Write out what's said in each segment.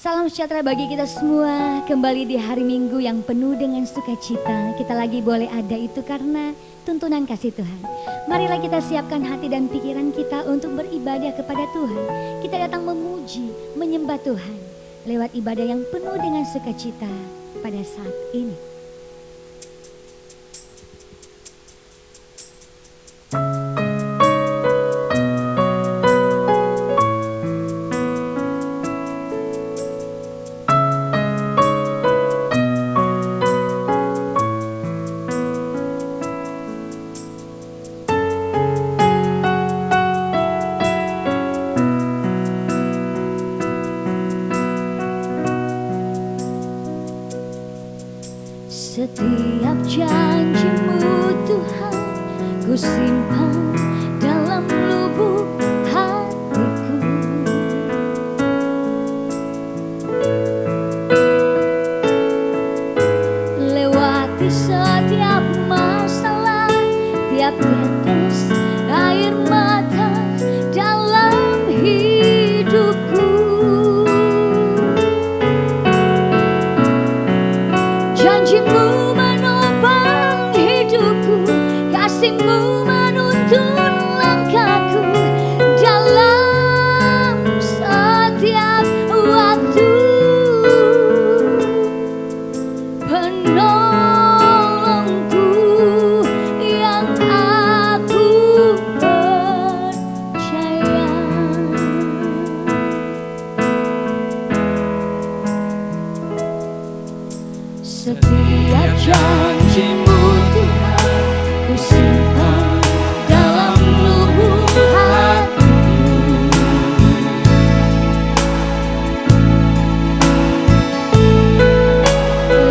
Salam sejahtera bagi kita semua. Kembali di hari Minggu yang penuh dengan sukacita. Kita lagi boleh ada itu karena tuntunan kasih Tuhan. Marilah kita siapkan hati dan pikiran kita untuk beribadah kepada Tuhan. Kita datang memuji, menyembah Tuhan lewat ibadah yang penuh dengan sukacita pada saat ini. Setiap janji-Mu Tuhan, ku simpan dalam lubuk hatiku. Lewati setiap masalah, tiap tetes air mata dalam hidupku. Janji-Mu menopang hidupku, kasih-Mu menuntun langkahku dalam setiap waktu. Penolongku yang aku percaya. Setiap janji-Mu Tuhan, ku simpan dalam lubuk hatiku.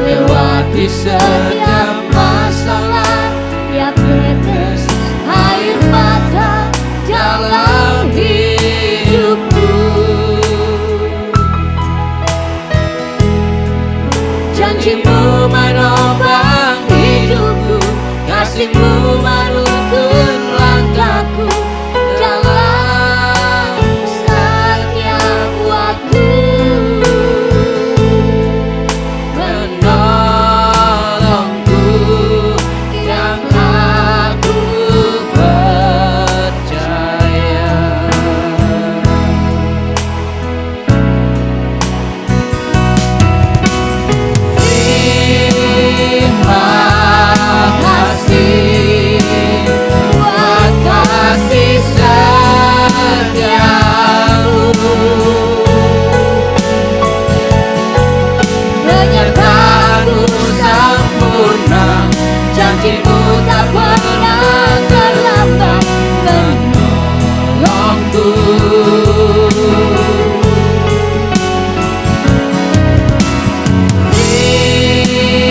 Lewati setiap masalah, tiap tetes air mata dalam hidupku. Janji-Mu menopang hidupku, kasih-Mu menuntun langkahku dalam setiap waktu. Penolongku yang aku percaya. Terima kasih buat kasih setiamu. Penyertaan-Mu sempurna, janji-Mu tak pernah terlambat menolongku.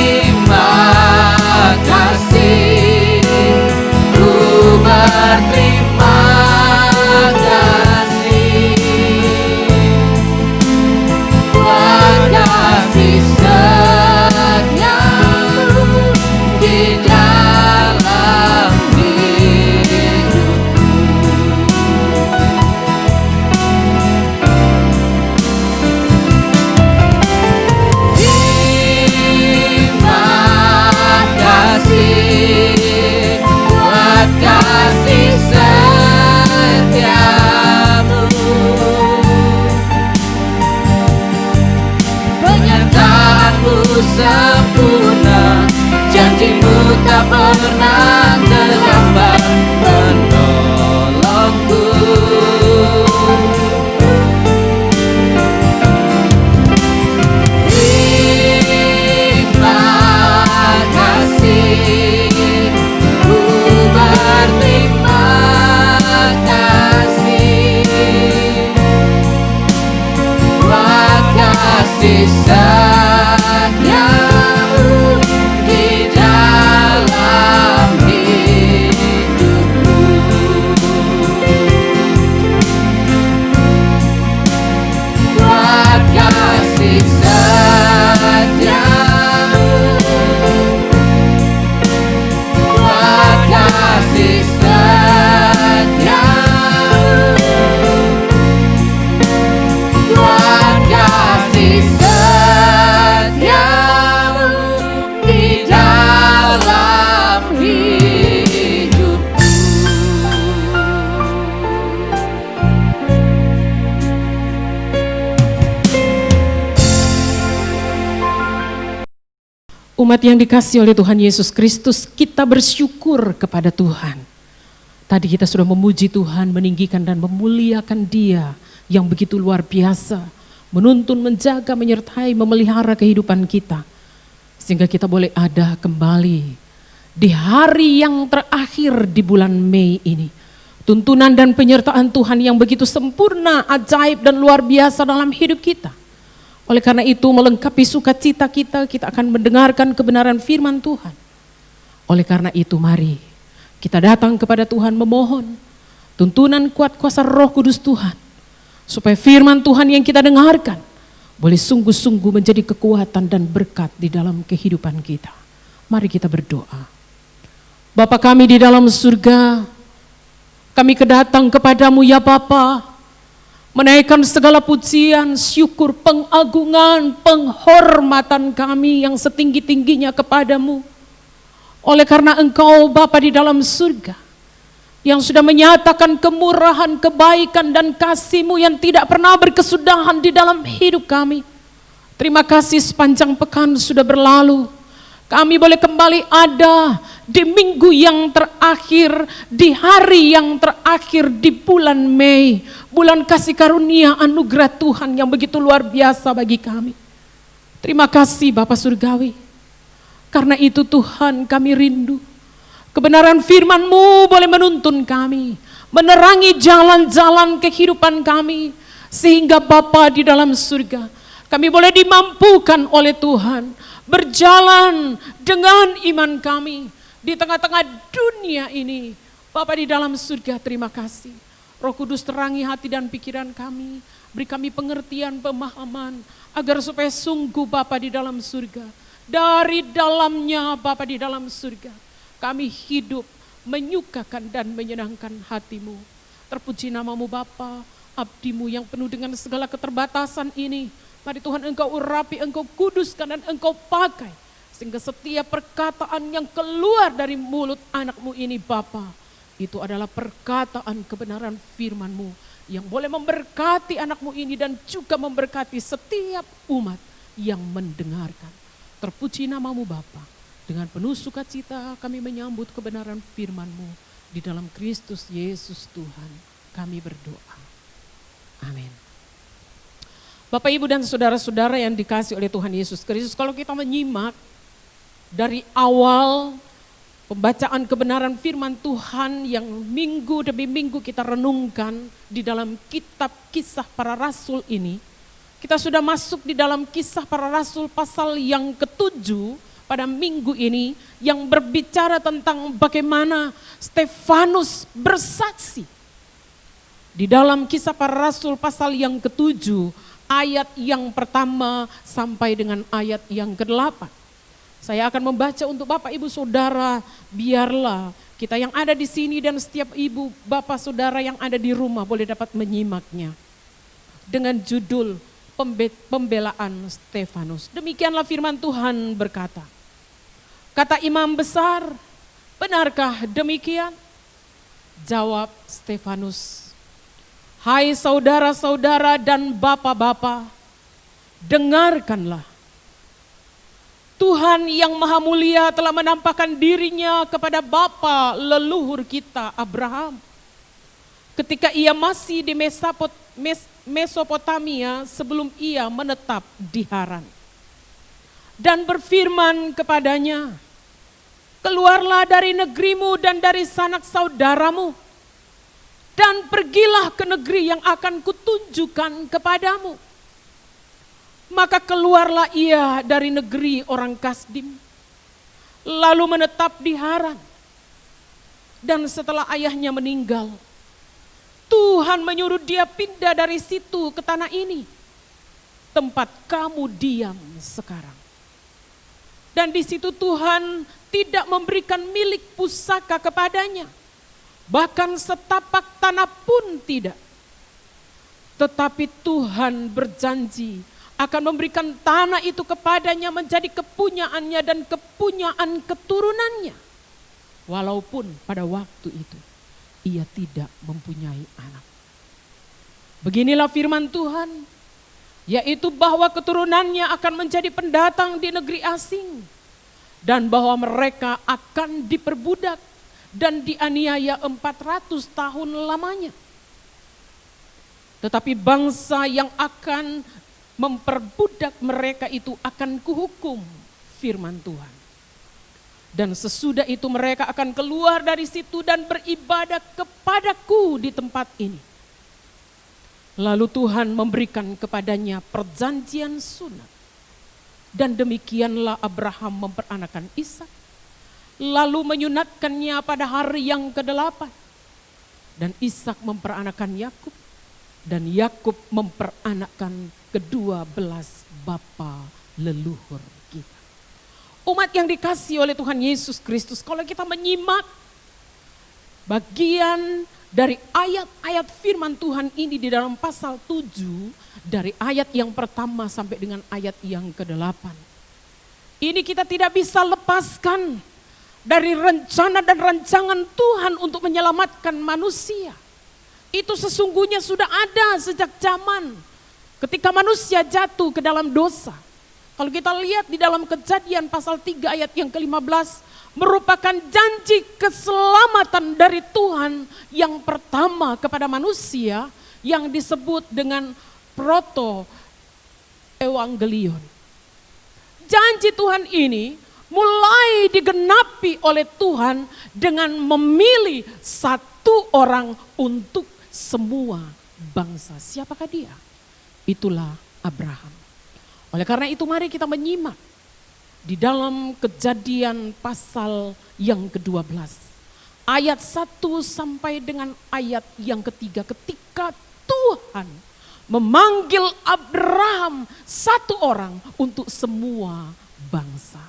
Berterima kasih buat kasih setiamu di dalam hidupku. Terima kasih buat kasih setiamu. Penyertaan-Mu sempurna, janji-Mu tak pernah terlambat menolongku. Terima kasih, ku berterima kasih buat kasih setiamu di dalam hidupku. Umat yang dikasihi oleh Tuhan Yesus Kristus, kita bersyukur kepada Tuhan. Tadi kita sudah memuji Tuhan, meninggikan dan memuliakan Dia yang begitu luar biasa, menuntun, menjaga, menyertai, memelihara kehidupan kita. Sehingga kita boleh ada kembali di hari yang terakhir di bulan Mei ini. Tuntunan dan penyertaan Tuhan yang begitu sempurna, ajaib dan luar biasa dalam hidup kita. Oleh karena itu melengkapi sukacita kita, kita akan mendengarkan kebenaran firman Tuhan. Oleh karena itu mari kita datang kepada Tuhan memohon tuntunan kuat kuasa Roh Kudus Tuhan. Supaya firman Tuhan yang kita dengarkan boleh sungguh-sungguh menjadi kekuatan dan berkat di dalam kehidupan kita. Mari kita berdoa. Bapa kami di dalam surga, kami kedatang kepadamu ya Bapa, menaikkan segala pujian, syukur, pengagungan, penghormatan kami yang setinggi-tingginya kepadamu. Oleh karena Engkau Bapa di dalam surga, yang sudah menyatakan kemurahan, kebaikan dan kasih-Mu yang tidak pernah berkesudahan di dalam hidup kami. Terima kasih sepanjang pekan sudah berlalu. Kami boleh kembali ada di minggu yang terakhir, di hari yang terakhir di bulan Mei. Bulan kasih karunia anugerah Tuhan yang begitu luar biasa bagi kami. Terima kasih Bapa Surgawi. Karena itu Tuhan kami rindu. Kebenaran firman-Mu boleh menuntun kami. Menerangi jalan-jalan kehidupan kami. Sehingga Bapa di dalam surga, kami boleh dimampukan oleh Tuhan. Berjalan dengan iman kami di tengah-tengah dunia ini. Bapa di dalam surga, terima kasih. Roh Kudus terangi hati dan pikiran kami. Beri kami pengertian, pemahaman. Agar supaya sungguh Bapa di dalam surga. Dari dalamnya Bapa di dalam surga, kami hidup menyukakan dan menyenangkan hati-Mu. Terpuji nama-Mu Bapa, abdi-Mu yang penuh dengan segala keterbatasan ini. Mari Tuhan Engkau urapi, Engkau kuduskan dan Engkau pakai. Sehingga setiap perkataan yang keluar dari mulut anak-Mu ini Bapa, itu adalah perkataan kebenaran firman-Mu yang boleh memberkati anak-Mu ini dan juga memberkati setiap umat yang mendengarkan. Terpuji nama-Mu Bapa. Dengan penuh sukacita kami menyambut kebenaran firman-Mu. Di dalam Kristus Yesus Tuhan kami berdoa. Amin. Bapak, Ibu dan saudara-saudara yang dikasihi oleh Tuhan Yesus Kristus, kalau kita menyimak dari awal pembacaan kebenaran firman Tuhan yang minggu demi minggu kita renungkan di dalam kitab Kisah Para Rasul ini, kita sudah masuk di dalam Kisah Para Rasul pasal yang ke-7 pada minggu ini yang berbicara tentang bagaimana Stefanus bersaksi. Di dalam Kisah Para Rasul pasal yang ke-7 ayat yang pertama sampai dengan ayat yang ke-8. Saya akan membaca untuk Bapak Ibu Saudara, biarlah kita yang ada di sini dan setiap ibu bapak saudara yang ada di rumah boleh dapat menyimaknya. Dengan judul Pembelaan Stefanus. Demikianlah firman Tuhan berkata. Kata imam besar, benarkah demikian? Jawab Stefanus, hai saudara-saudara dan bapak-bapak, dengarkanlah. Tuhan yang maha mulia telah menampakkan dirinya kepada bapa leluhur kita Abraham. Ketika ia masih di Mesopotamia sebelum ia menetap di Haran. Dan berfirman kepadanya, keluarlah dari negerimu dan dari sanak saudaramu, dan pergilah ke negeri yang akan kutunjukkan kepadamu. Maka keluarlah ia dari negeri orang Kasdim, lalu menetap di Haran. Dan setelah ayahnya meninggal, Tuhan menyuruh dia pindah dari situ ke tanah ini, tempat kamu diam sekarang. Dan di situ Tuhan tidak memberikan milik pusaka kepadanya, bahkan setapak tanah pun tidak. Tetapi Tuhan berjanji akan memberikan tanah itu kepadanya menjadi kepunyaannya dan kepunyaan keturunannya. Walaupun pada waktu itu ia tidak mempunyai anak. Beginilah firman Tuhan, yaitu bahwa keturunannya akan menjadi pendatang di negeri asing dan bahwa mereka akan diperbudak dan dianiaya 400 tahun lamanya. Tetapi bangsa yang akan memperbudak mereka itu akan kuhukum, firman Tuhan. Dan sesudah itu mereka akan keluar dari situ dan beribadah kepadaku di tempat ini. Lalu Tuhan memberikan kepadanya perjanjian sunat. Dan demikianlah Abraham memperanakan Ishak. Lalu menyunatkannya pada hari yang ke-8. Dan Ishak memperanakan Yakub. Dan Yakub memperanakan ke-12 bapa leluhur kita. Umat yang dikasihi oleh Tuhan Yesus Kristus, kalau kita menyimak bagian dari ayat-ayat firman Tuhan ini di dalam pasal 7, dari ayat yang pertama sampai dengan ayat yang ke-8. Ini kita tidak bisa lepaskan dari rencana dan rancangan Tuhan untuk menyelamatkan manusia. Itu sesungguhnya sudah ada sejak zaman ketika manusia jatuh ke dalam dosa. Kalau kita lihat di dalam Kejadian pasal 3 ayat yang ke-15, merupakan janji keselamatan dari Tuhan yang pertama kepada manusia yang disebut dengan proto-evangelion. Janji Tuhan ini mulai digenapi oleh Tuhan dengan memilih satu orang untuk semua bangsa. Siapakah dia? Itulah Abraham. Oleh karena itu mari kita menyimak di dalam Kejadian pasal yang ke-12. Ayat 1 sampai dengan ayat yang ketiga, ketika Tuhan memanggil Abraham satu orang untuk semua bangsa.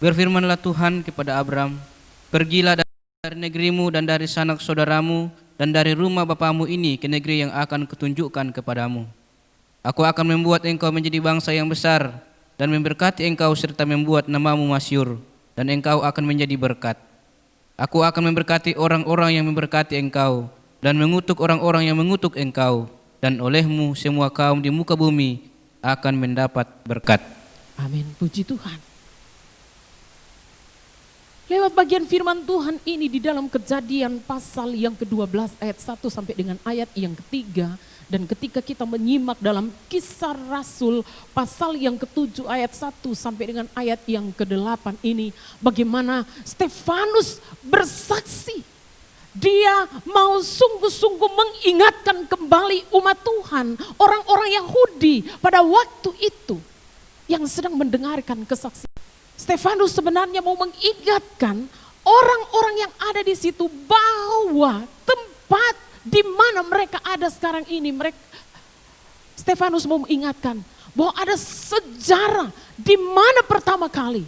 Berfirmanlah Tuhan kepada Abraham, pergilah dari negerimu dan dari sanak saudaramu dan dari rumah bapamu ini ke negeri yang akan kutunjukkan kepadamu. Aku akan membuat engkau menjadi bangsa yang besar dan memberkati engkau serta membuat namamu masyhur dan engkau akan menjadi berkat. Aku akan memberkati orang-orang yang memberkati engkau dan mengutuk orang-orang yang mengutuk engkau, dan olehmu semua kaum di muka bumi akan mendapat berkat. Amin, puji Tuhan. Lewat bagian firman Tuhan ini di dalam Kejadian pasal yang ke-12 ayat 1 sampai dengan ayat yang ketiga. Dan ketika kita menyimak dalam Kisah Rasul pasal yang ke-7 ayat 1 sampai dengan ayat yang ke-8 ini. Bagaimana Stefanus bersaksi. Dia mau sungguh-sungguh mengingatkan kembali umat Tuhan. Orang-orang Yahudi pada waktu itu yang sedang mendengarkan kesaksian. Stefanus sebenarnya mau mengingatkan orang-orang yang ada di situ bahwa tempat di mana mereka ada sekarang ini, Stefanus mau mengingatkan bahwa ada sejarah di mana pertama kali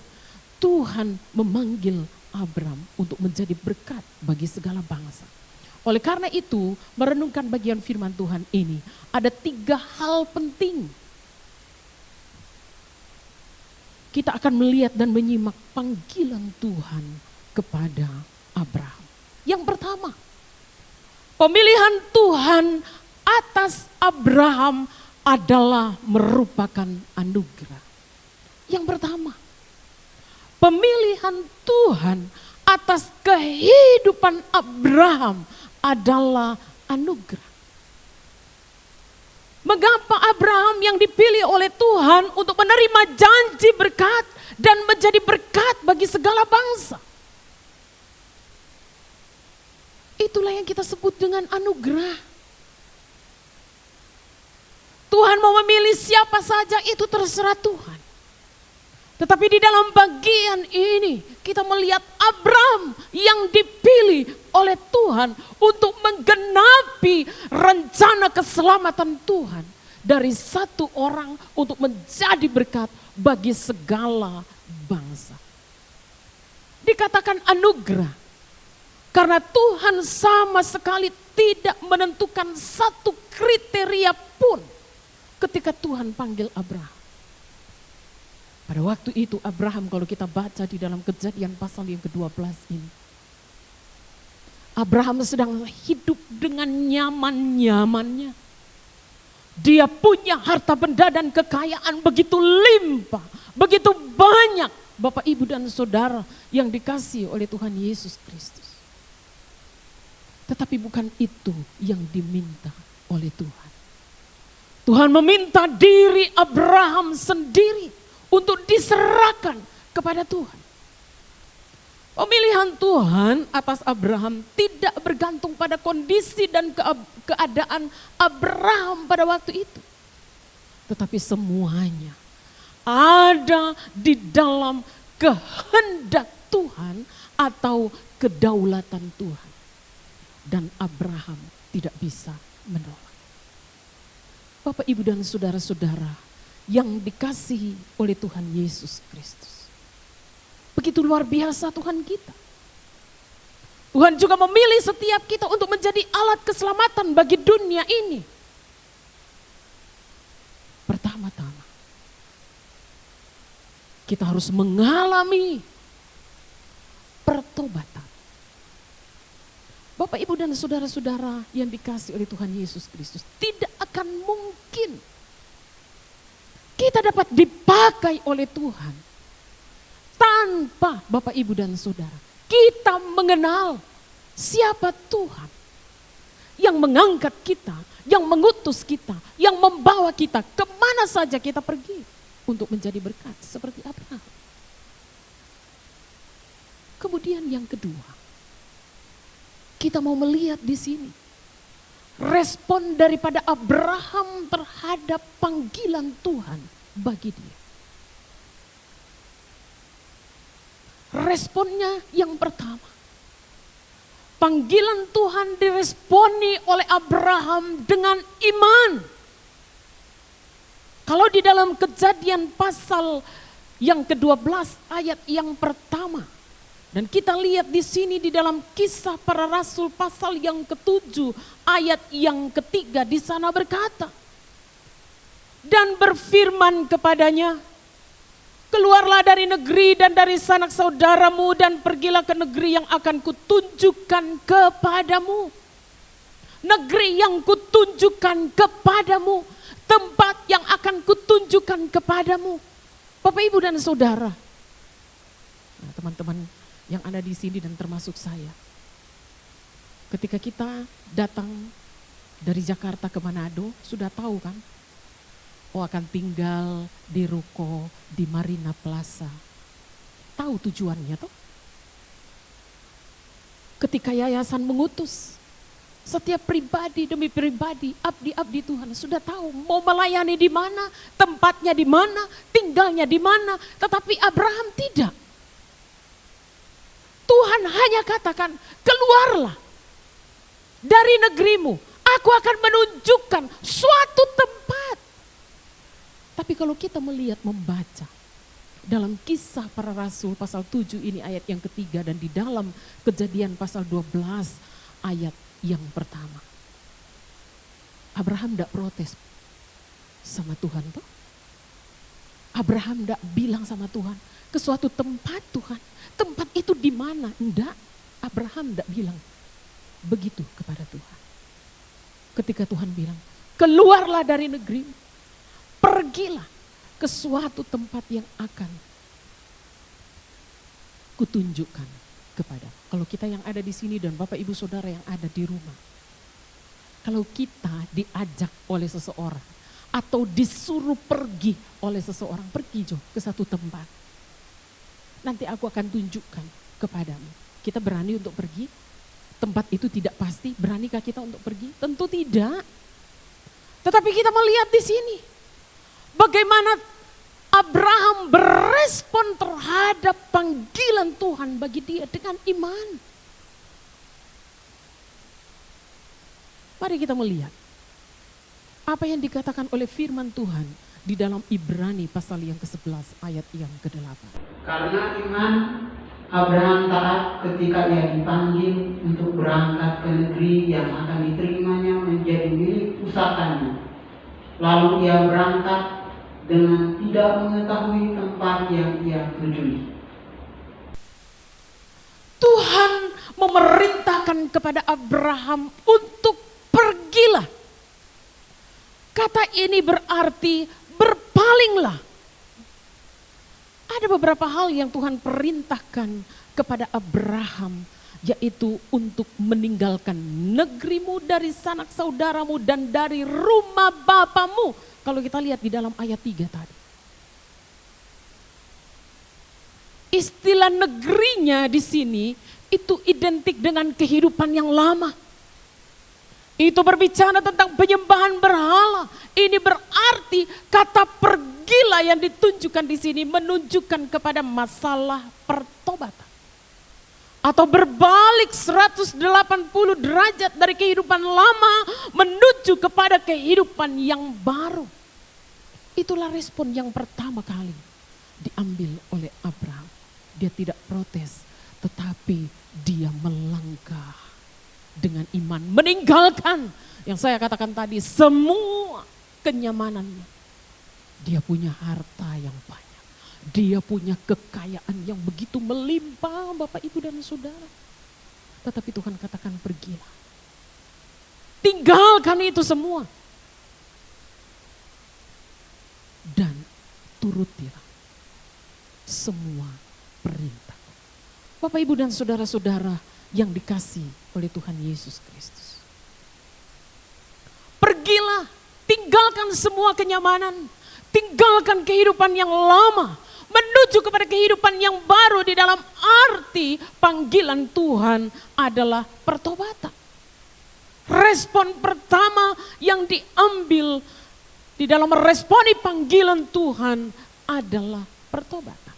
Tuhan memanggil Abraham untuk menjadi berkat bagi segala bangsa. Oleh karena itu, merenungkan bagian firman Tuhan ini, ada 3 hal penting. Kita akan melihat dan menyimak panggilan Tuhan kepada Abraham. Yang pertama, pemilihan Tuhan atas Abraham adalah merupakan anugerah. Yang pertama, pemilihan Tuhan atas kehidupan Abraham adalah anugerah. Mengapa Abraham yang dipilih oleh Tuhan untuk menerima janji berkat dan menjadi berkat bagi segala bangsa? Itulah yang kita sebut dengan anugerah. Tuhan mau memilih siapa saja itu terserah Tuhan. Tetapi di dalam bagian ini kita melihat Abraham yang dipilih oleh Tuhan untuk menggenapi rencana keselamatan Tuhan. Dari satu orang untuk menjadi berkat bagi segala bangsa. Dikatakan anugerah karena Tuhan sama sekali tidak menentukan satu kriteria pun ketika Tuhan panggil Abraham. Pada waktu itu Abraham, kalau kita baca di dalam Kejadian pasal yang ke-12 ini, Abraham sedang hidup dengan nyaman-nyamannya. Dia punya harta benda dan kekayaan begitu limpah, begitu banyak, Bapak, Ibu, dan Saudara yang dikasihi oleh Tuhan Yesus Kristus. Tetapi bukan itu yang diminta oleh Tuhan. Tuhan meminta diri Abraham sendiri untuk diserahkan kepada Tuhan. Pemilihan Tuhan atas Abraham tidak bergantung pada kondisi dan keadaan Abraham pada waktu itu. Tetapi semuanya ada di dalam kehendak Tuhan atau kedaulatan Tuhan. Dan Abraham tidak bisa menolak. Bapak, Ibu, dan saudara-saudara yang dikasihi oleh Tuhan Yesus Kristus. Begitu luar biasa Tuhan kita. Tuhan juga memilih setiap kita untuk menjadi alat keselamatan bagi dunia ini. Pertama-tama, kita harus mengalami pertobatan. Bapak, Ibu, dan saudara-saudara yang dikasihi oleh Tuhan Yesus Kristus, tidak akan mungkin kita dapat dipakai oleh Tuhan tanpa Bapak, Ibu, dan Saudara kita mengenal siapa Tuhan yang mengangkat kita, yang mengutus kita, yang membawa kita kemana saja kita pergi untuk menjadi berkat seperti Abraham. Kemudian yang kedua, kita mau melihat di sini respon daripada Abraham terhadap panggilan Tuhan bagi dia. Responnya yang pertama, panggilan Tuhan diresponi oleh Abraham dengan iman. Kalau di dalam Kejadian pasal yang ke-12 ayat yang pertama, dan kita lihat di sini di dalam Kisah Para Rasul pasal yang ke-7 ayat yang ketiga, di sana berkata, dan berfirman kepadanya, keluarlah dari negeri dan dari sanak saudaramu dan pergilah ke negeri yang akan kutunjukkan kepadamu. Negeri yang kutunjukkan kepadamu, tempat yang akan kutunjukkan kepadamu. Bapak, Ibu, dan Saudara, nah, teman-teman yang ada di sini dan termasuk saya, ketika kita datang dari Jakarta ke Manado, sudah tahu kan? Oh, akan tinggal di ruko di Marina Plaza. Tahu tujuannya toh? Ketika yayasan mengutus setiap pribadi demi pribadi, abdi-abdi Tuhan sudah tahu mau melayani di mana, tempatnya di mana, tinggalnya di mana. Tetapi Abraham tidak. Tuhan hanya katakan, keluarlah dari negerimu. Aku akan menunjukkan suatu tempat. Tapi kalau kita melihat, membaca dalam Kisah Para Rasul pasal 7 ini ayat yang ketiga, dan di dalam Kejadian pasal 12 ayat yang pertama, Abraham tidak protes sama Tuhan toh. Abraham tidak bilang sama Tuhan ke suatu tempat, Tuhan tempat itu di mana? Enggak, Abraham tidak bilang begitu kepada Tuhan. Ketika Tuhan bilang, keluarlah dari negerimu, pergilah ke suatu tempat yang akan kutunjukkan kepada. Kalau kita yang ada di sini dan Bapak, Ibu, Saudara yang ada di rumah, kalau kita diajak oleh seseorang atau disuruh pergi oleh seseorang, pergi Jo ke satu tempat, nanti aku akan tunjukkan kepadamu. Kita berani untuk pergi? Tempat itu tidak pasti, beranikah kita untuk pergi? Tentu tidak. Tetapi kita melihat di sini bagaimana Abraham berespon terhadap panggilan Tuhan bagi dia dengan iman. Mari kita melihat apa yang dikatakan oleh firman Tuhan di dalam Ibrani pasal yang ke-11 ayat yang ke-8. Karena iman Abraham taat ketika ia dipanggil untuk berangkat ke negeri yang akan diterimanya menjadi milik pusakanya. Lalu ia berangkat dengan tidak mengetahui tempat yang ia tujui. Tuhan memerintahkan kepada Abraham untuk pergilah. Kata ini berarti berpalinglah. Ada beberapa hal yang Tuhan perintahkan kepada Abraham, yaitu untuk meninggalkan negerimu, dari sanak saudaramu, dan dari rumah bapamu. Kalau kita lihat di dalam ayat 3 tadi. Istilah negerinya di sini itu identik dengan kehidupan yang lama. Itu berbicara tentang penyembahan berhala. Ini berarti kata pergilah yang ditunjukkan di sini menunjukkan kepada masalah pertobatan. Atau berbalik 180 derajat dari kehidupan lama menuju kepada kehidupan yang baru. Itulah respon yang pertama kali diambil oleh Abraham. Dia tidak protes, tetapi dia melangkah dengan iman, meninggalkan yang saya katakan tadi, semua kenyamanannya. Dia punya harta yang banyak, dia punya kekayaan yang begitu melimpah, Bapak Ibu dan Saudara. Tetapi Tuhan katakan pergilah, tinggalkan itu semua dan turutilah semua perintah. Bapak Ibu dan saudara-saudara yang dikasih oleh Tuhan Yesus Kristus. Pergilah, tinggalkan semua kenyamanan, tinggalkan kehidupan yang lama, menuju kepada kehidupan yang baru. Di dalam arti panggilan Tuhan adalah pertobatan. Respon pertama yang diambil di dalam meresponi panggilan Tuhan adalah pertobatan.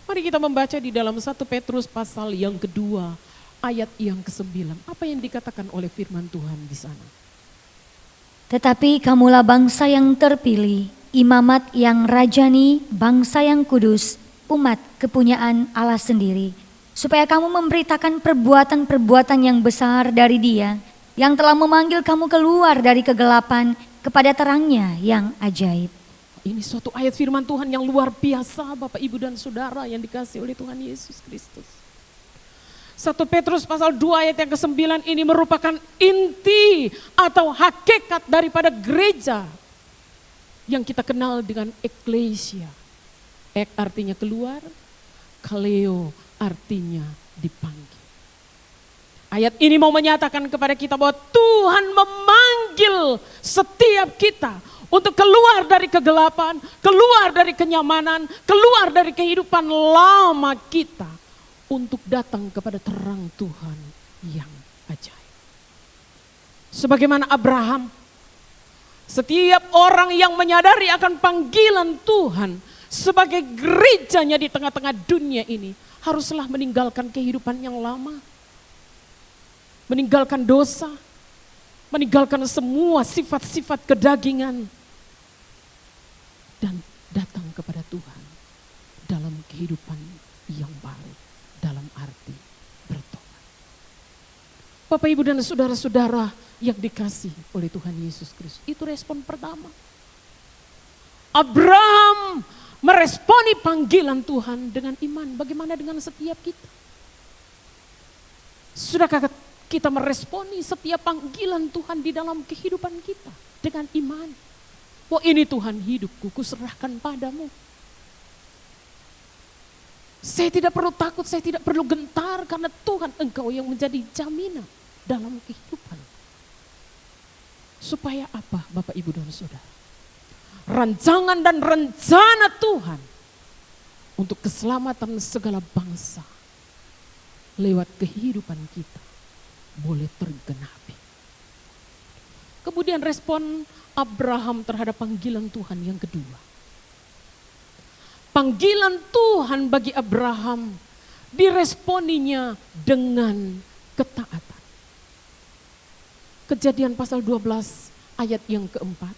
Mari kita membaca di dalam 1 Petrus pasal yang kedua, ayat yang ke-9. Apa yang dikatakan oleh firman Tuhan di sana? Tetapi kamulah bangsa yang terpilih, imamat yang rajani, bangsa yang kudus, umat kepunyaan Allah sendiri, supaya kamu memberitakan perbuatan-perbuatan yang besar dari Dia, yang telah memanggil kamu keluar dari kegelapan kepada terangnya yang ajaib. Ini suatu ayat firman Tuhan yang luar biasa, Bapak Ibu dan Saudara yang dikasih oleh Tuhan Yesus Kristus. 1 Petrus pasal 2 ayat yang ke-9 ini merupakan inti atau hakikat daripada gereja yang kita kenal dengan eklesia. Ek artinya keluar, kaleo artinya dipanggil. Ayat ini mau menyatakan kepada kita bahwa Tuhan memanggil setiap kita untuk keluar dari kegelapan, keluar dari kenyamanan, keluar dari kehidupan lama kita, untuk datang kepada terang Tuhan yang ajaib. Sebagaimana Abraham, setiap orang yang menyadari akan panggilan Tuhan sebagai gerejanya di tengah-tengah dunia ini, haruslah meninggalkan kehidupan yang lama, meninggalkan dosa, meninggalkan semua sifat-sifat kedagingan, dan datang kepada Tuhan dalam kehidupan yang baru, dalam arti bertobat. Bapak Ibu dan saudara-saudara yang dikasih oleh Tuhan Yesus Kristus, itu respon pertama. Abraham meresponi panggilan Tuhan dengan iman. Bagaimana dengan setiap kita? Sudahkah kita meresponi setiap panggilan Tuhan di dalam kehidupan kita dengan iman? Wah, ini Tuhan hidupku, kuserahkan padamu. Saya tidak perlu takut, saya tidak perlu gentar, karena Tuhan Engkau yang menjadi jaminan dalam kehidupan. Supaya apa, Bapak Ibu dan Saudara? Rancangan dan rencana Tuhan untuk keselamatan segala bangsa lewat kehidupan kita boleh tergenapi. Kemudian respon Abraham terhadap panggilan Tuhan yang kedua. Panggilan Tuhan bagi Abraham diresponinya dengan ketaatan. Kejadian pasal 12 ayat yang keempat.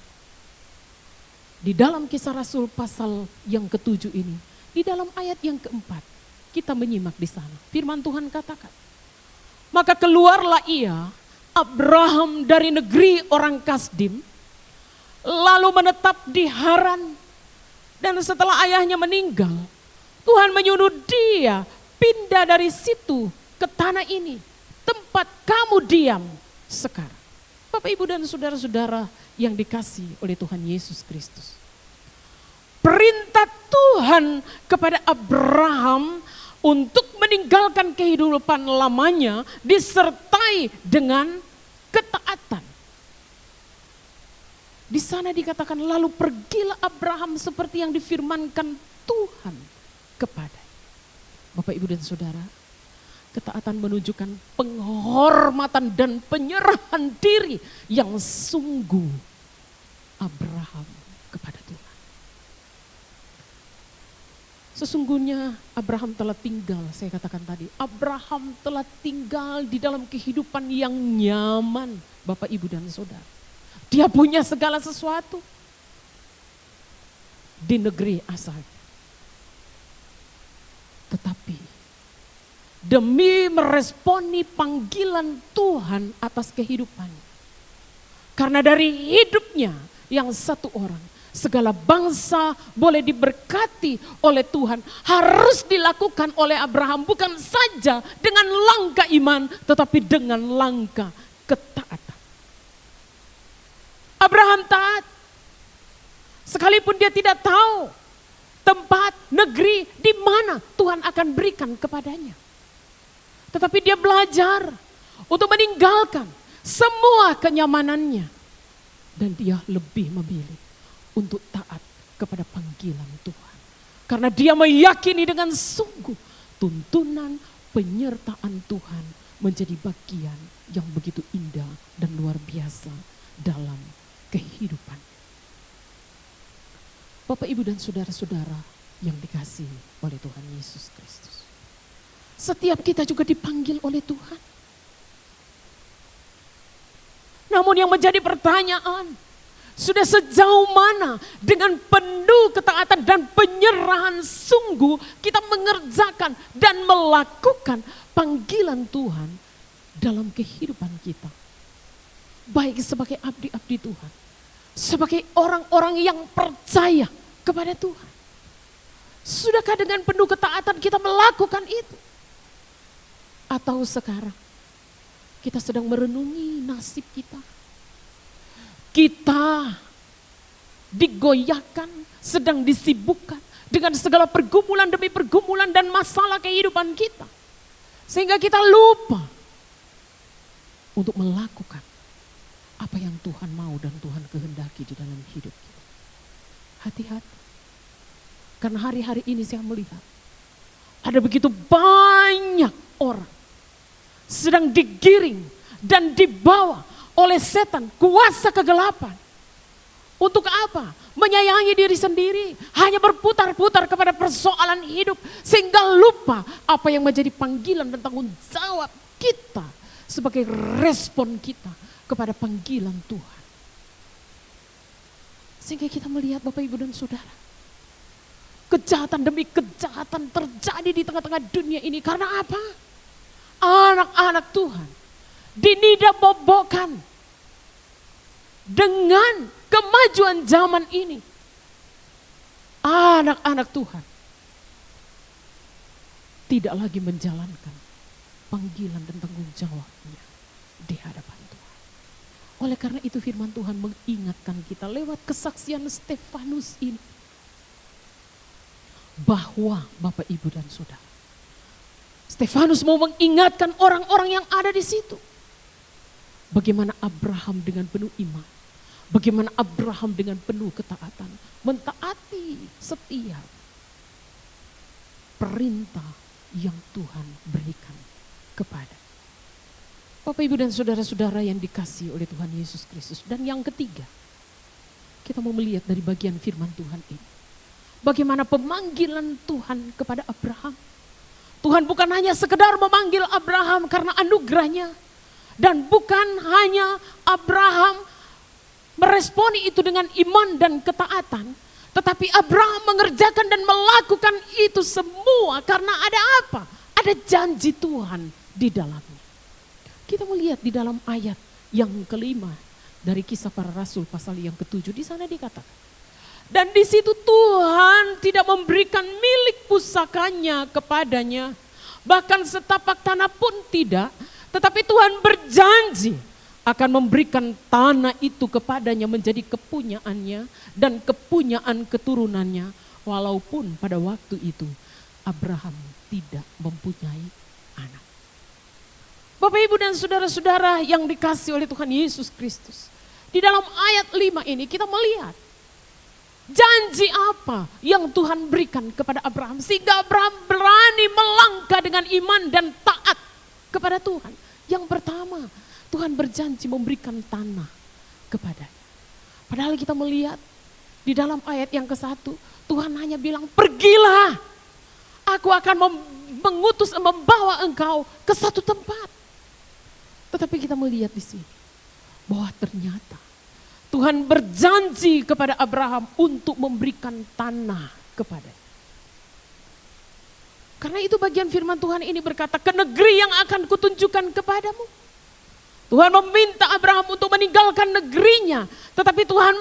Di dalam Kisah Rasul pasal yang ke-7 ini, di dalam ayat yang keempat, kita menyimak di sana. Firman Tuhan katakan, maka keluarlah ia, Abraham, dari negeri orang Kasdim, lalu menetap di Haran. Dan setelah ayahnya meninggal, Tuhan menyuruh dia pindah dari situ ke tanah ini, tempat kamu diam sekarang. Bapak, Ibu, dan saudara-saudara yang dikasihi oleh Tuhan Yesus Kristus. Perintah Tuhan kepada Abraham untuk meninggalkan kehidupan lamanya disertai dengan ketaatan. Di sana dikatakan, lalu pergilah Abraham seperti yang difirmankan Tuhan kepada. Bapak, Ibu, dan saudara, ketaatan menunjukkan penghormatan dan penyerahan diri yang sungguh Abraham kepada Tuhan. Sesungguhnya Abraham telah tinggal, saya katakan tadi, Abraham telah tinggal di dalam kehidupan yang nyaman, Bapak, Ibu, dan saudara. Dia punya segala sesuatu di negeri asalnya. Tetapi demi meresponi panggilan Tuhan atas kehidupannya. Karena dari hidupnya yang satu orang, segala bangsa boleh diberkati oleh Tuhan. Harus dilakukan oleh Abraham bukan saja dengan langkah iman, tetapi dengan langkah ketaatan. Abraham taat, sekalipun dia tidak tahu tempat, negeri di mana Tuhan akan berikan kepadanya. Tetapi dia belajar untuk meninggalkan semua kenyamanannya. Dan dia lebih memilih untuk taat kepada panggilan Tuhan. Karena dia meyakini dengan sungguh tuntunan penyertaan Tuhan menjadi bagian yang begitu indah dan luar biasa dalam kehidupan. Bapak, Ibu, dan saudara-saudara yang dikasihi oleh Tuhan Yesus Kristus. Setiap kita juga dipanggil oleh Tuhan. Namun yang menjadi pertanyaan, sudah sejauh mana dengan penuh ketaatan dan penyerahan sungguh kita mengerjakan dan melakukan panggilan Tuhan dalam kehidupan kita. Baik sebagai abdi-abdi Tuhan, sebagai orang-orang yang percaya kepada Tuhan. Sudahkah dengan penuh ketaatan kita melakukan itu? Atau sekarang kita sedang merenungi nasib kita? Kita digoyahkan, sedang disibukkan dengan segala pergumulan demi pergumulan dan masalah kehidupan kita. Sehingga kita lupa untuk melakukan apa yang Tuhan mau dan Tuhan kehendaki di dalam hidup kita. Hati-hati. Karena hari-hari ini saya melihat ada begitu banyak orang sedang digiring dan dibawa oleh setan, kuasa kegelapan. Untuk apa? Menyayangi diri sendiri, hanya berputar-putar kepada persoalan hidup sehingga lupa apa yang menjadi panggilan dan tanggung jawab kita sebagai respon kita kepada panggilan Tuhan. Sehingga kita melihat Bapak, Ibu, dan saudara, kejahatan demi kejahatan terjadi di tengah-tengah dunia ini. Karena apa? Anak-anak Tuhan dinidam-bobokkan dengan kemajuan zaman ini. Anak-anak Tuhan tidak lagi menjalankan panggilan dan tanggung jawabnya di hadapan Tuhan. Oleh karena itu firman Tuhan mengingatkan kita lewat kesaksian Stefanus ini. Bahwa Bapak, Ibu, dan saudara, Stefanus mau mengingatkan orang-orang yang ada di situ. Bagaimana Abraham dengan penuh iman. Bagaimana Abraham dengan penuh ketaatan. Mentaati setiap perintah yang Tuhan berikan kepada. Bapak, Ibu, dan saudara-saudara yang dikasihi oleh Tuhan Yesus Kristus. Dan yang ketiga, kita mau melihat dari bagian firman Tuhan ini. Bagaimana pemanggilan Tuhan kepada Abraham. Tuhan bukan hanya sekedar memanggil Abraham karena anugerahnya. Dan bukan hanya Abraham meresponi itu dengan iman dan ketaatan. Tetapi Abraham mengerjakan dan melakukan itu semua karena ada apa? Ada janji Tuhan di dalamnya. Kita melihat di dalam ayat yang kelima dari Kisah Para Rasul pasal yang ke-7 di sana dikatakan. Dan di situ Tuhan tidak memberikan milik pusakanya kepadanya. Bahkan setapak tanah pun tidak. Tetapi Tuhan berjanji akan memberikan tanah itu kepadanya menjadi kepunyaannya dan kepunyaan keturunannya, walaupun pada waktu itu Abraham tidak mempunyai anak. Bapak, Ibu dan saudara-saudara yang dikasihi oleh Tuhan Yesus Kristus, di dalam ayat 5 ini kita melihat janji apa yang Tuhan berikan kepada Abraham sehingga Abraham berani melangkah dengan iman dan taat kepada Tuhan. Yang pertama, Tuhan berjanji memberikan tanah kepadanya. Padahal kita melihat di dalam ayat yang ke-1, Tuhan hanya bilang, pergilah, aku akan mengutus membawa engkau ke satu tempat. Tetapi kita melihat di sini bahwa ternyata Tuhan berjanji kepada Abraham untuk memberikan tanah kepadanya. Karena itu bagian firman Tuhan ini berkata, ke negeri yang akan kutunjukkan kepadamu. Tuhan meminta Abraham untuk meninggalkan negerinya, tetapi Tuhan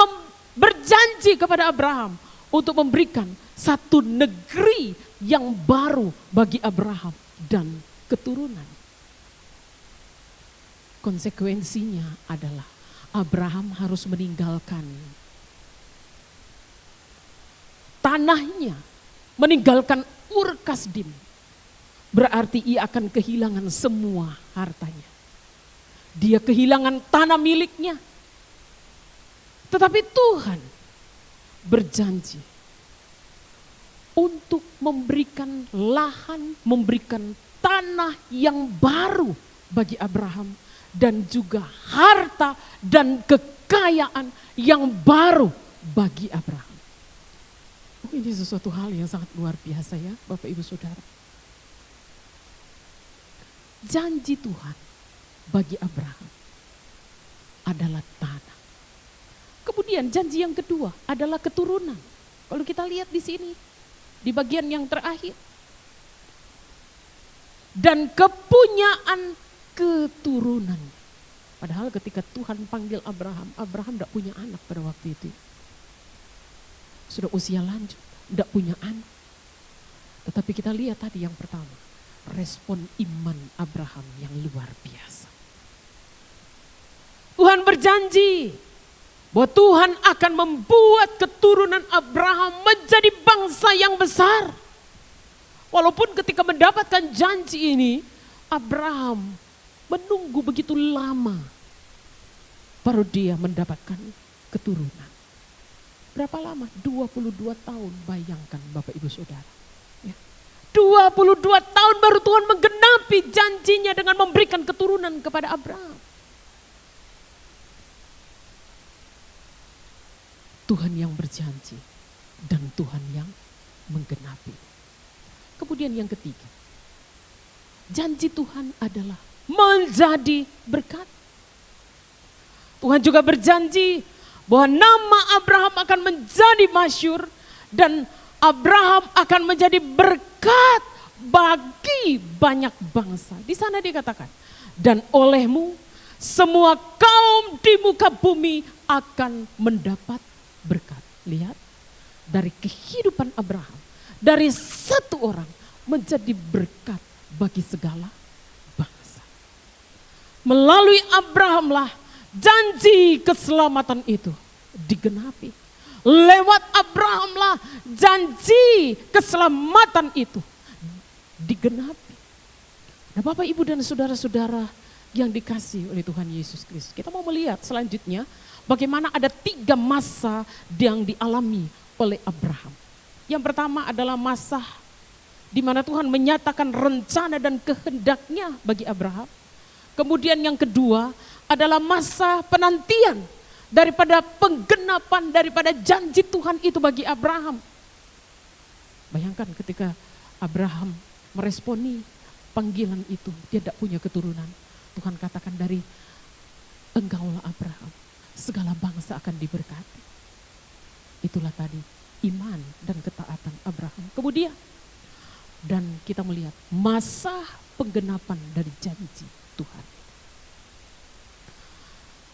berjanji kepada Abraham untuk memberikan satu negeri yang baru bagi Abraham dan keturunan. Konsekuensinya adalah Abraham harus meninggalkan tanahnya, meninggalkan Ur Kasdim. Berarti ia akan kehilangan semua hartanya. Dia kehilangan tanah miliknya. Tetapi Tuhan berjanji untuk memberikan lahan, memberikan tanah yang baru bagi Abraham dan juga harta dan kekayaan yang baru bagi Abraham. Ini sesuatu hal yang sangat luar biasa ya Bapak Ibu Saudara. Janji Tuhan bagi Abraham adalah tanah. Kemudian janji yang kedua adalah keturunan. Kalau kita lihat di sini, di bagian yang terakhir. Dan kepunyaan keturunan. Padahal ketika Tuhan panggil Abraham, Abraham tidak punya anak pada waktu itu. Sudah usia lanjut, tidak punya anak. Tetapi kita lihat tadi yang pertama, respon iman Abraham yang luar biasa. Tuhan berjanji bahwa Tuhan akan membuat keturunan Abraham menjadi bangsa yang besar. Walaupun ketika mendapatkan janji ini, Abraham menunggu begitu lama baru dia mendapatkan keturunan. Berapa lama? 22 tahun, bayangkan Bapak Ibu Saudara. Ya. 22 tahun baru Tuhan menggenapi janjinya dengan memberikan keturunan kepada Abraham. Tuhan yang berjanji dan Tuhan yang menggenapi. Kemudian yang ketiga, janji Tuhan adalah menjadi berkat. Tuhan juga berjanji bahwa nama Abraham akan menjadi masyhur dan Abraham akan menjadi berkat bagi banyak bangsa. Di sana dikatakan, dan olehmu semua kaum di muka bumi akan mendapat berkat. Lihat, dari kehidupan Abraham, dari satu orang menjadi berkat bagi segala bangsa. Melalui Abrahamlah janji keselamatan itu digenapi. Lewat Abrahamlah janji keselamatan itu digenapi. Nah Bapak Ibu dan saudara-saudara yang dikasihi oleh Tuhan Yesus Kristus, kita mau melihat selanjutnya bagaimana ada 3 masa yang dialami oleh Abraham. Yang pertama adalah masa di mana Tuhan menyatakan rencana dan kehendaknya bagi Abraham. Kemudian yang kedua adalah masa penantian daripada penggenapan daripada janji Tuhan itu bagi Abraham. Bayangkan ketika Abraham meresponi panggilan itu, dia tidak punya keturunan. Tuhan katakan, dari engkaulah Abraham, segala bangsa akan diberkati. Itulah tadi iman dan ketaatan Abraham. Kemudian, dan kita melihat masa penggenapan dari janji Tuhan.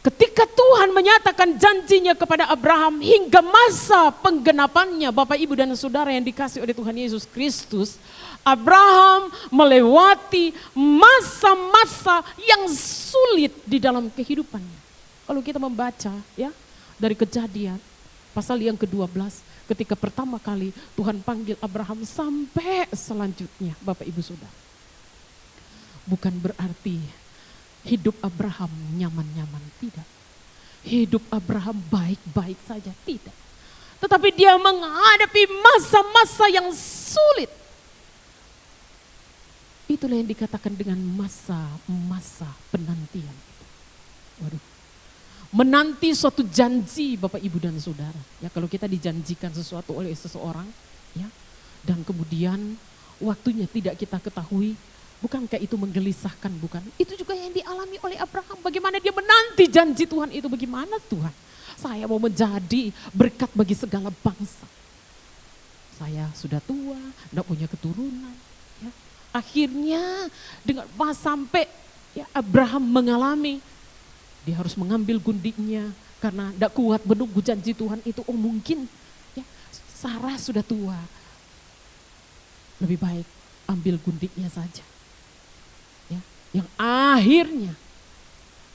Ketika ketika Tuhan menyatakan janjinya kepada Abraham hingga masa penggenapannya, Bapak Ibu dan Saudara yang dikasih oleh Tuhan Yesus Kristus, Abraham melewati masa-masa yang sulit di dalam kehidupannya. Kalau kita membaca ya dari Kejadian pasal yang ke-12, ketika pertama kali Tuhan panggil Abraham sampai selanjutnya, Bapak Ibu Saudara. Bukan berarti hidup Abraham nyaman-nyaman, tidak. Hidup Abraham baik-baik saja, tidak. Tetapi dia menghadapi masa-masa yang sulit. Itulah yang dikatakan dengan masa-masa penantian. Waduh. Menanti suatu janji Bapak Ibu dan Saudara. Ya, kalau kita dijanjikan sesuatu oleh seseorang, ya, dan kemudian waktunya tidak kita ketahui, bukankah itu menggelisahkan, bukan? Itu juga yang dialami oleh Abraham. Bagaimana dia menanti janji Tuhan itu, bagaimana Tuhan? Saya mau menjadi berkat bagi segala bangsa. Saya sudah tua, tidak punya keturunan. Ya. Akhirnya dengan sampai ya, Abraham mengalami, dia harus mengambil gundinya karena tidak kuat menunggu janji Tuhan itu. Oh mungkin ya, Sarah sudah tua, lebih baik ambil gundiknya saja. Yang akhirnya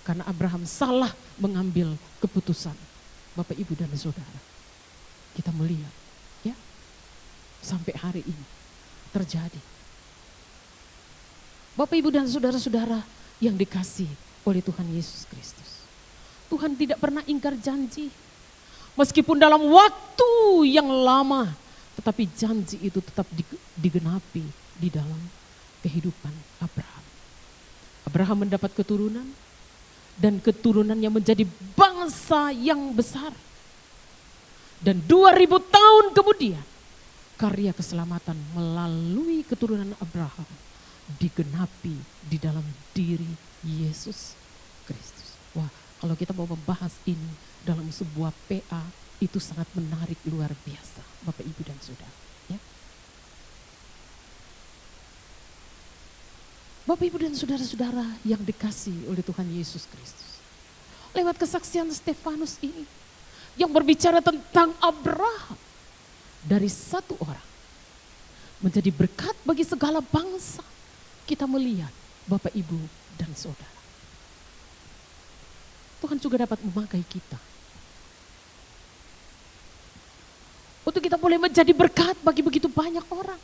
karena Abraham salah mengambil keputusan, Bapak Ibu dan Saudara, kita melihat ya sampai hari ini terjadi. Bapak Ibu dan saudara-saudara yang dikasih oleh Tuhan Yesus Kristus, Tuhan tidak pernah ingkar janji. Meskipun dalam waktu yang lama, tetapi janji itu tetap digenapi di dalam kehidupan Abraham. Abraham mendapat keturunan dan keturunannya menjadi bangsa yang besar. Dan 2000 tahun kemudian karya keselamatan melalui keturunan Abraham digenapi di dalam diri Yesus Kristus. Wah, kalau kita mau membahas ini dalam sebuah PA itu sangat menarik, luar biasa Bapak Ibu dan Saudara. Bapak Ibu dan saudara-saudara yang dikasih oleh Tuhan Yesus Kristus. Lewat kesaksian Stefanus ini yang berbicara tentang Abraham dari satu orang menjadi berkat bagi segala bangsa. Kita melihat Bapak Ibu dan saudara. Tuhan juga dapat memakai kita. Untuk kita boleh menjadi berkat bagi begitu banyak orang.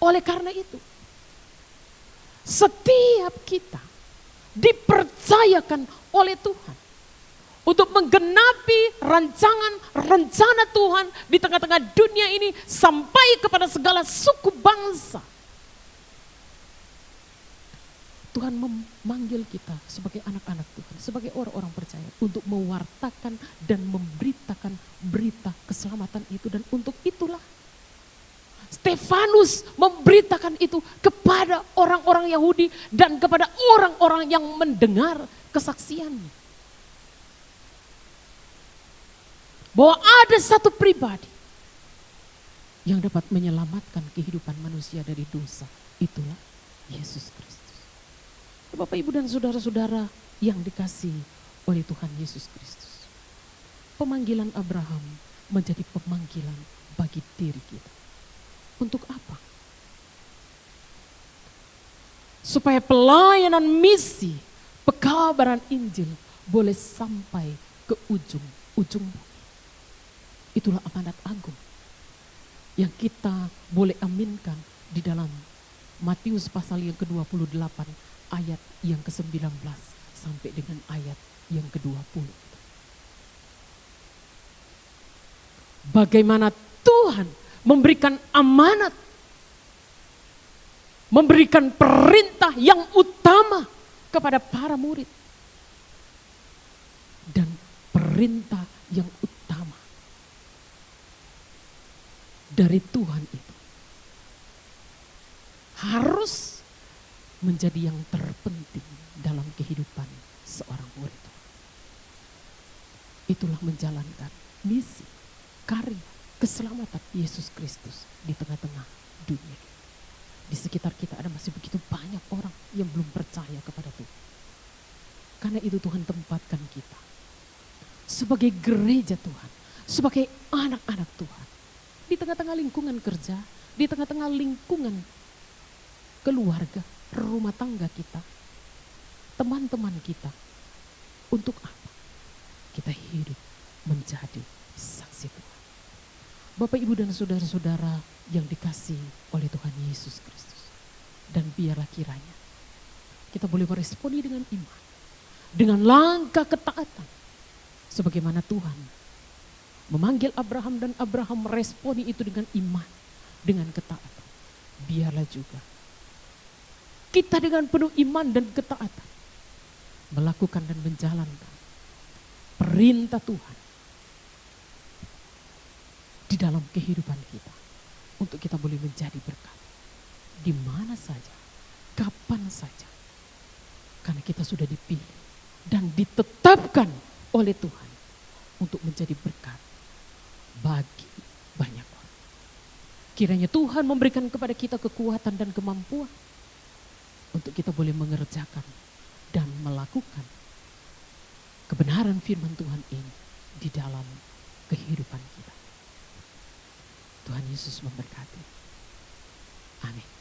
Oleh karena itu, setiap kita dipercayakan oleh Tuhan untuk menggenapi rencana Tuhan di tengah-tengah dunia ini sampai kepada segala suku bangsa. Tuhan memanggil kita sebagai anak-anak Tuhan, sebagai orang-orang percaya untuk mewartakan dan memberitakan berita keselamatan itu. Dan untuk itulah Stefanus memberitakan itu kepada orang-orang Yahudi dan kepada orang-orang yang mendengar kesaksiannya. Bahwa ada satu pribadi yang dapat menyelamatkan kehidupan manusia dari dosa. Itulah Yesus Kristus. Bapak Ibu dan saudara-saudara yang dikasihi oleh Tuhan Yesus Kristus. Pemanggilan Abraham menjadi pemanggilan bagi diri kita. Untuk apa? Supaya pelayanan misi, pekabaran Injil boleh sampai ke ujung bumi. Itulah amanat agung yang kita boleh aminkan di dalam Matius pasal yang ke-28 ayat yang ke-19 sampai dengan ayat yang ke-20. Bagaimana Tuhan memberikan amanat, memberikan perintah yang utama kepada para murid. Dan perintah yang utama dari Tuhan itu harus menjadi yang terpenting dalam kehidupan seorang murid. Itulah menjalankan misi, karya, keselamatan Yesus Kristus di tengah-tengah dunia. Di sekitar kita ada masih begitu banyak orang yang belum percaya kepada Tuhan. Karena mana itu Tuhan tempatkan kita. Sebagai gereja Tuhan, sebagai anak-anak Tuhan. Di tengah-tengah lingkungan kerja, di tengah-tengah lingkungan keluarga, rumah tangga kita, teman-teman kita. Untuk apa? Kita hidup menjadi saksi Tuhan. Bapak, Ibu, dan saudara-saudara yang dikasihi oleh Tuhan Yesus Kristus. Dan biarlah kiranya kita boleh meresponi dengan iman, dengan langkah ketaatan. Sebagaimana Tuhan memanggil Abraham dan Abraham meresponi itu dengan iman, dengan ketaatan. Biarlah juga kita dengan penuh iman dan ketaatan melakukan dan menjalankan perintah Tuhan di dalam kehidupan kita, untuk kita boleh menjadi berkat di mana saja, kapan saja, karena kita sudah dipilih dan ditetapkan oleh Tuhan untuk menjadi berkat bagi banyak orang. Kiranya Tuhan memberikan kepada kita kekuatan dan kemampuan untuk kita boleh mengerjakan dan melakukan kebenaran firman Tuhan ini di dalam kehidupan kita. Tuhan Yesus memberkati. Amin.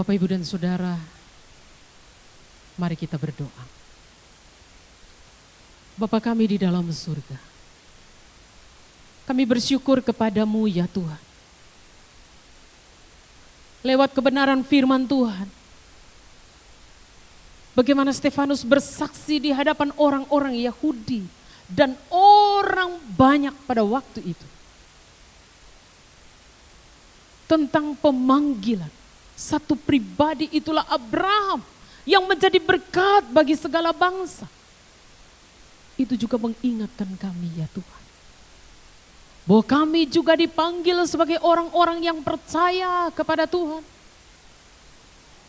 Bapak, Ibu, dan Saudara, mari kita berdoa. Bapa kami di dalam surga, kami bersyukur kepadamu ya Tuhan. Lewat kebenaran firman Tuhan, bagaimana Stefanus bersaksi di hadapan orang-orang Yahudi dan orang banyak pada waktu itu. Tentang pemanggilan satu pribadi, itulah Abraham yang menjadi berkat bagi segala bangsa. Itu juga mengingatkan kami ya Tuhan, bahwa kami juga dipanggil sebagai orang-orang yang percaya kepada Tuhan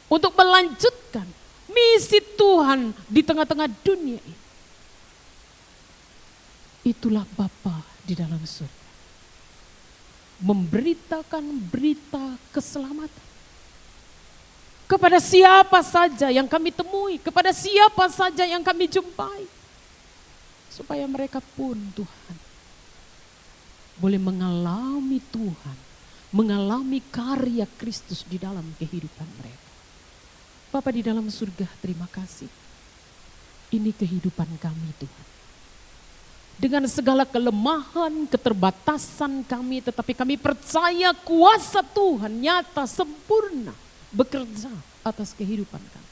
untuk melanjutkan misi Tuhan di tengah-tengah dunia ini. Itulah Bapa di dalam surga. Memberitakan berita keselamatan kepada siapa saja yang kami temui, kepada siapa saja yang kami jumpai. Supaya mereka pun Tuhan boleh mengalami Tuhan, mengalami karya Kristus di dalam kehidupan mereka. Bapa di dalam surga, terima kasih. Ini kehidupan kami Tuhan. Dengan segala kelemahan, keterbatasan kami, tetapi kami percaya kuasa Tuhan nyata, sempurna, bekerja atas kehidupan kami.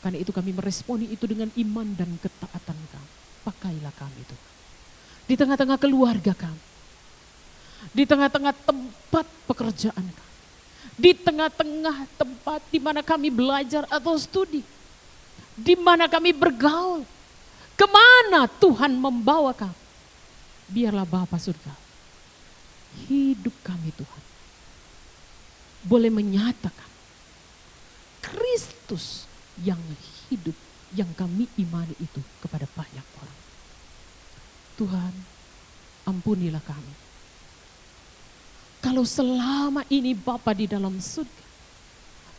Karena itu kami meresponi itu dengan iman dan ketaatan kami. Pakailah kami Tuhan. Di tengah-tengah keluarga kami. Di tengah-tengah tempat pekerjaan kami. Di tengah-tengah tempat di mana kami belajar atau studi. Di mana kami bergaul. Kemana Tuhan membawa kami? Biarlah Bapa surga, hidup kami Tuhan boleh menyatakan Kristus yang hidup, yang kami imani itu kepada banyak orang. Tuhan, ampunilah kami. Kalau selama ini Bapa di dalam surga,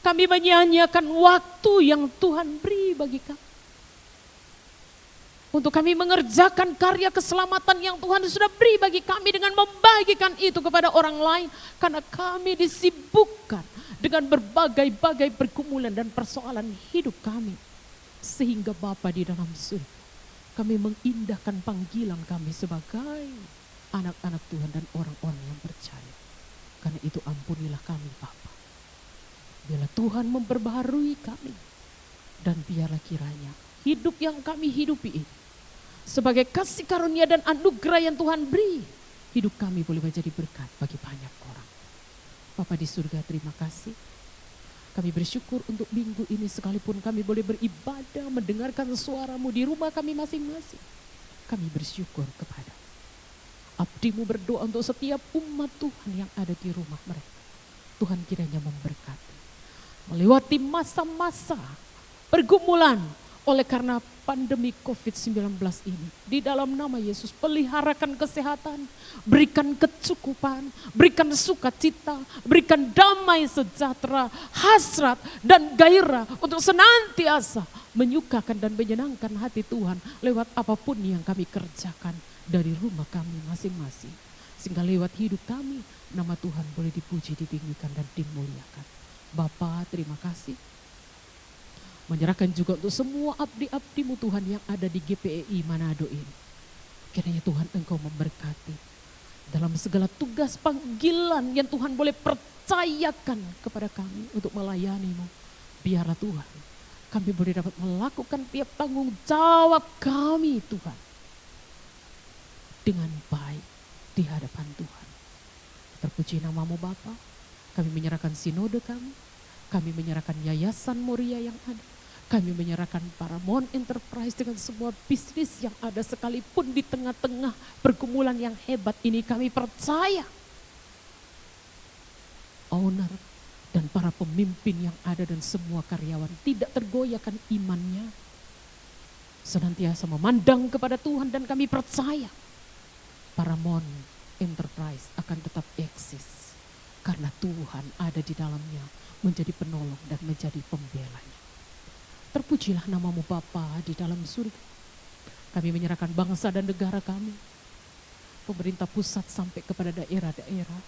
kami menyanyiakan waktu yang Tuhan beri bagi kami. Untuk kami mengerjakan karya keselamatan yang Tuhan sudah beri bagi kami dengan membagikan itu kepada orang lain. Karena kami disibukkan dengan berbagai-bagai pergumulan dan persoalan hidup kami. Sehingga Bapa di dalam surga, kami mengindahkan panggilan kami sebagai anak-anak Tuhan dan orang-orang yang percaya. Karena itu ampunilah kami Bapa. Biarlah Tuhan memperbaharui kami. Dan biarlah kiranya hidup yang kami hidupi ini sebagai kasih karunia dan anugerah yang Tuhan beri, hidup kami boleh menjadi berkat bagi banyak orang. Bapa di surga, terima kasih. Kami bersyukur untuk minggu ini sekalipun kami boleh beribadah, mendengarkan suara-Mu di rumah kami masing-masing. Kami bersyukur kepada Abdi-Mu, berdoa untuk setiap umat Tuhan yang ada di rumah mereka. Tuhan kiranya memberkati. Melewati masa-masa pergumulan oleh karena pandemi COVID-19 ini. Di dalam nama Yesus, peliharakan kesehatan, berikan kecukupan, berikan sukacita, berikan damai sejahtera, hasrat dan gairah untuk senantiasa menyukakan dan menyenangkan hati Tuhan lewat apapun yang kami kerjakan dari rumah kami masing-masing. Sehingga lewat hidup kami, nama Tuhan boleh dipuji, ditinggikan dan dimuliakan. Bapa, terima kasih. Menyerahkan juga untuk semua abdi-abdi-Mu Tuhan yang ada di GPEI Manado ini. Kiranya Tuhan Engkau memberkati dalam segala tugas panggilan yang Tuhan boleh percayakan kepada kami untuk melayani-Mu. Biarlah Tuhan, kami boleh dapat melakukan tiap tanggung jawab kami Tuhan dengan baik di hadapan Tuhan. Terpuji nama-Mu Bapa. Kami menyerahkan sinode kami menyerahkan Yayasan Moria yang ada. Kami menyerahkan Paramount Enterprise dengan semua bisnis yang ada, sekalipun di tengah-tengah pergumulan yang hebat ini kami percaya owner dan para pemimpin yang ada dan semua karyawan tidak tergoyahkan imannya. Senantiasa memandang kepada Tuhan dan kami percaya Paramount Enterprise akan tetap eksis. Karena Tuhan ada di dalamnya menjadi penolong dan menjadi pembelanya. Terpujilah nama-Mu Bapa di dalam surga. Kami menyerahkan bangsa dan negara kami, pemerintah pusat sampai kepada daerah-daerah,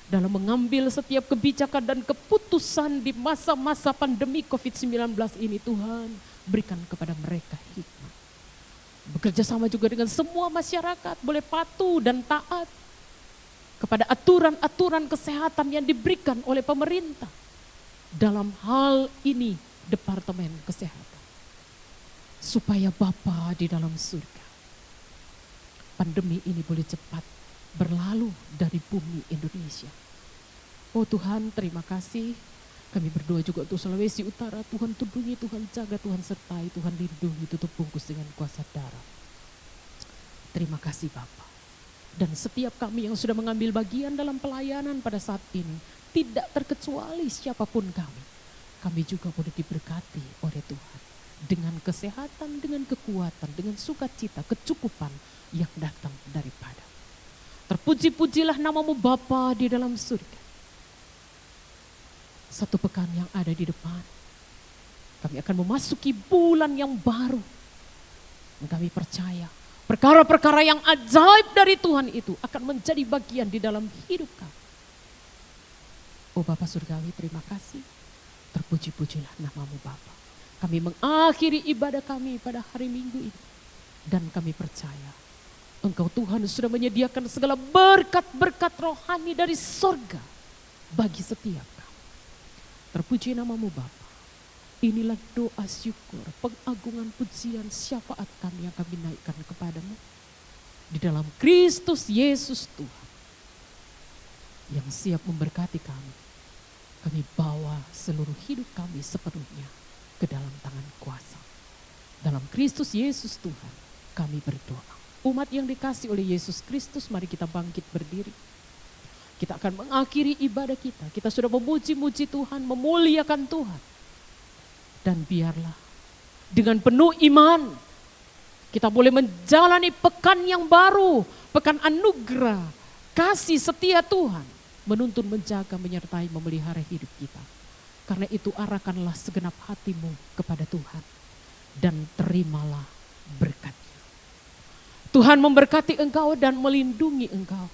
dalam mengambil setiap kebijakan dan keputusan di masa-masa pandemi COVID-19 ini. Tuhan, berikan kepada mereka hikmat. Bekerja sama juga dengan semua masyarakat, boleh patuh dan taat kepada aturan-aturan kesehatan yang diberikan oleh pemerintah. Dalam hal ini, Departemen Kesehatan. Supaya Bapa di dalam surga, pandemi ini boleh cepat berlalu dari bumi Indonesia. Oh Tuhan, terima kasih. Kami berdoa juga untuk Sulawesi Utara. Tuhan tudungi, Tuhan jaga, Tuhan sertai, Tuhan lindungi, tutup bungkus dengan kuasa darah. Terima kasih Bapa. Dan setiap kami yang sudah mengambil bagian dalam pelayanan pada saat ini, tidak terkecuali siapapun kami juga boleh diberkati oleh Tuhan. dengan kesehatan, dengan kekuatan, dengan sukacita, kecukupan yang datang daripada. Terpuji-pujilah namamu Bapa di dalam surga. Satu pekan yang ada di depan, kami akan memasuki bulan yang baru. Dan kami percaya perkara-perkara yang ajaib dari Tuhan itu akan menjadi bagian di dalam hidup kami. Oh Bapa Surgawi, terima kasih. Terpuji-pujilah namamu Bapa. Kami mengakhiri ibadah kami pada hari Minggu ini. Dan kami percaya Engkau Tuhan sudah menyediakan segala berkat-berkat rohani dari sorga bagi setiap kami. Terpuji namamu Bapa. Inilah doa syukur, pengagungan pujian syafaat kami yang kami naikkan kepadamu. Di dalam Kristus Yesus Tuhan. Yang siap memberkati kami. Kami bawa seluruh hidup kami sepenuhnya ke dalam tangan kuasa. Dalam Kristus Yesus Tuhan kami berdoa. Umat yang dikasih oleh Yesus Kristus, mari kita bangkit berdiri. Kita akan mengakhiri ibadah kita. Kita sudah memuji-muji Tuhan, memuliakan Tuhan. Dan biarlah dengan penuh iman kita boleh menjalani pekan yang baru, pekan anugerah, kasih setia Tuhan, menuntun, menjaga, menyertai, memelihara hidup kita. Karena itu arahkanlah segenap hatimu kepada Tuhan dan terimalah berkat. Tuhan memberkati engkau dan melindungi engkau.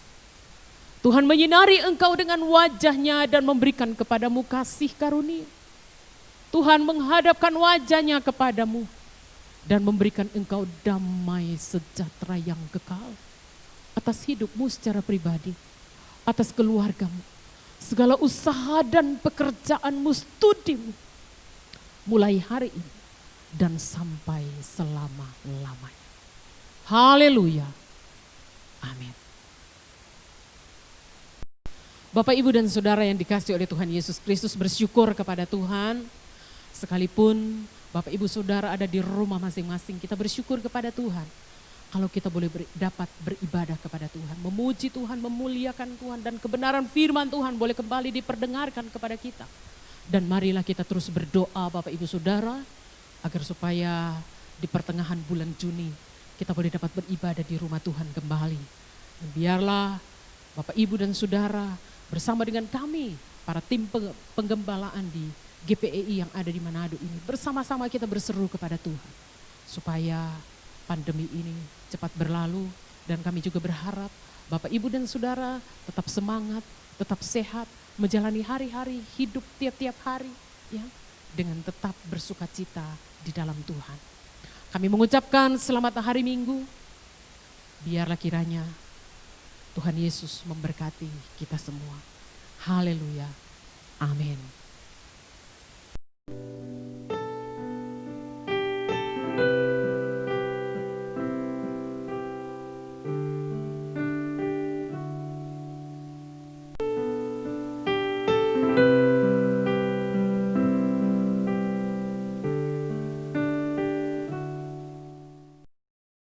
Tuhan menyinari engkau dengan wajahnya dan memberikan kepadamu kasih karunia. Tuhan menghadapkan wajahnya kepadamu dan memberikan engkau damai sejahtera yang kekal atas hidupmu secara pribadi, atas keluargamu, segala usaha dan pekerjaanmu, studimu, mulai hari ini dan sampai selama-lamanya. Haleluya. Amin. Bapak, Ibu, dan Saudara yang dikasihi oleh Tuhan Yesus Kristus, bersyukur kepada Tuhan. Sekalipun Bapak, Ibu, Saudara ada di rumah masing-masing, kita bersyukur kepada Tuhan. Kalau kita boleh dapat beribadah kepada Tuhan, memuji Tuhan, memuliakan Tuhan, dan kebenaran firman Tuhan boleh kembali diperdengarkan kepada kita. Dan marilah kita terus berdoa Bapak, Ibu, Saudara, agar supaya di pertengahan bulan Juni, kita boleh dapat beribadah di rumah Tuhan kembali. Dan biarlah Bapak, Ibu, dan Saudara bersama dengan kami, para tim penggembalaan di GPEI yang ada di Manado ini, bersama-sama kita berseru kepada Tuhan. Supaya pandemi ini cepat berlalu, dan kami juga berharap Bapak, Ibu, dan Saudara tetap semangat, tetap sehat, menjalani hari-hari hidup tiap-tiap hari ya, dengan tetap bersukacita di dalam Tuhan. Kami mengucapkan selamat hari Minggu. Biarlah kiranya Tuhan Yesus memberkati kita semua. Haleluya. Amin.